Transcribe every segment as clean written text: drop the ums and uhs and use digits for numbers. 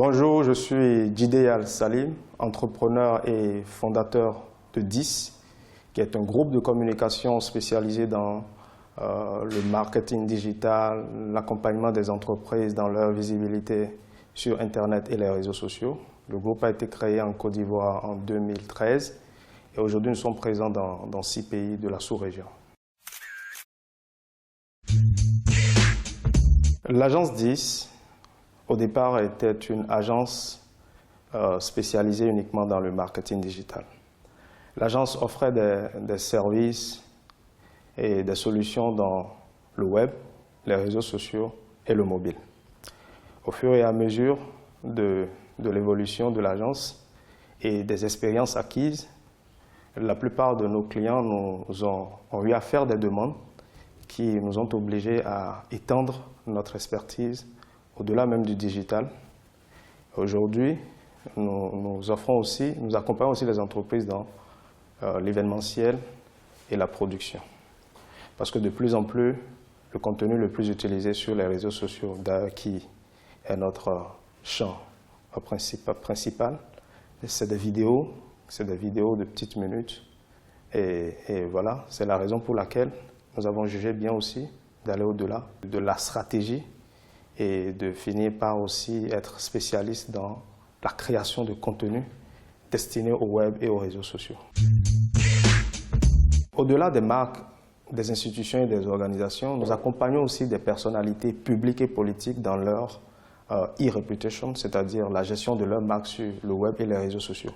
Bonjour, je suis Djidé Salim, entrepreneur et fondateur de 10, qui est un groupe de communication spécialisé dans le marketing digital, l'accompagnement des entreprises dans leur visibilité sur Internet et les réseaux sociaux. Le groupe a été créé en Côte d'Ivoire en 2013 et aujourd'hui nous sommes présents dans 6 pays de la sous-région. L'agence 10, au départ, était une agence spécialisée uniquement dans le marketing digital. L'agence offrait des services et des solutions dans le web, les réseaux sociaux et le mobile. Au fur et à mesure de l'évolution de l'agence et des expériences acquises, la plupart de nos clients ont eu à faire des demandes qui nous ont obligés à étendre notre expertise au-delà même du digital. Aujourd'hui, nous accompagnons aussi les entreprises dans l'événementiel et la production. Parce que de plus en plus, le contenu le plus utilisé sur les réseaux sociaux, qui est notre champ principal, c'est des vidéos de petites minutes. Et voilà, c'est la raison pour laquelle nous avons jugé bien aussi d'aller au-delà de la stratégie et de finir par aussi être spécialiste dans la création de contenu destiné au web et aux réseaux sociaux. Au-delà des marques, des institutions et des organisations, nous accompagnons aussi des personnalités publiques et politiques dans leur e-reputation, c'est-à-dire la gestion de leur marque sur le web et les réseaux sociaux.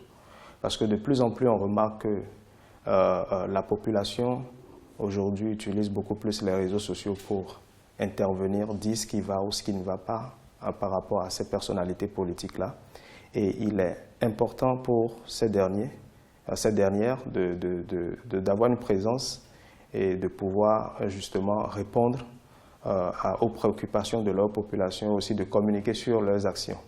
Parce que de plus en plus, on remarque que la population aujourd'hui utilise beaucoup plus les réseaux sociaux pour intervenir, dire ce qui va ou ce qui ne va pas par rapport à ces personnalités politiques-là. Et il est important pour ces dernières d'avoir une présence et de pouvoir justement répondre aux préoccupations de leur population et aussi de communiquer sur leurs actions.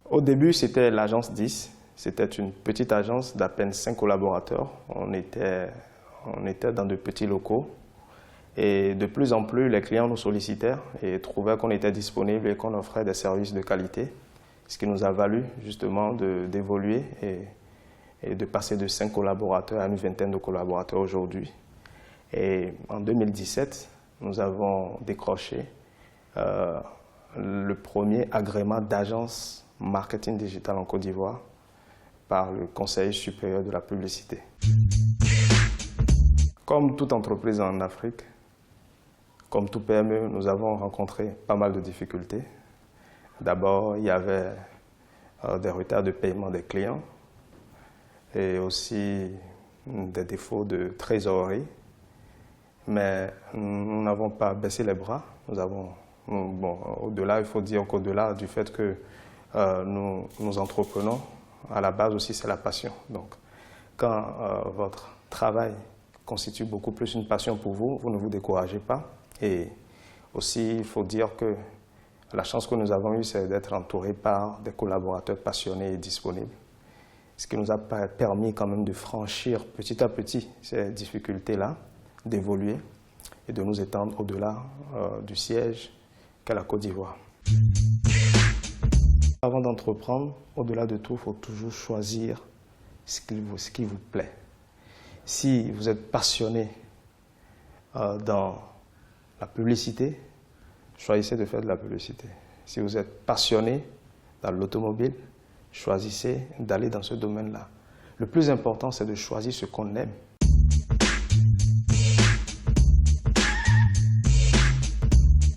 Au début, c'était l'agence 10. C'était une petite agence d'à peine 5 collaborateurs. On était dans de petits locaux. Et de plus en plus, les clients nous sollicitaient et trouvaient qu'on était disponible et qu'on offrait des services de qualité. Ce qui nous a valu justement d'évoluer et de passer de 5 collaborateurs à une vingtaine de collaborateurs aujourd'hui. Et en 2017, nous avons décroché le premier agrément d'agence marketing digital en Côte d'Ivoire par le Conseil supérieur de la publicité. Comme toute entreprise en Afrique, comme tout PME, nous avons rencontré pas mal de difficultés. D'abord, il y avait des retards de paiement des clients et aussi des défauts de trésorerie. Mais nous n'avons pas baissé les bras. Au-delà, il faut dire qu'au-delà du fait que nous entreprenons, à la base aussi, c'est la passion. Donc, quand votre travail constitue beaucoup plus une passion pour vous, vous ne vous découragez pas. Et aussi, il faut dire que la chance que nous avons eue, c'est d'être entourés par des collaborateurs passionnés et disponibles. Ce qui nous a permis quand même de franchir petit à petit ces difficultés-là, d'évoluer et de nous étendre au-delà du siège qu'est la Côte d'Ivoire. Avant d'entreprendre, au-delà de tout, il faut toujours choisir ce qui vous plaît. Si vous êtes passionné dans la publicité, choisissez de faire de la publicité. Si vous êtes passionné dans l'automobile, choisissez d'aller dans ce domaine-là. Le plus important, c'est de choisir ce qu'on aime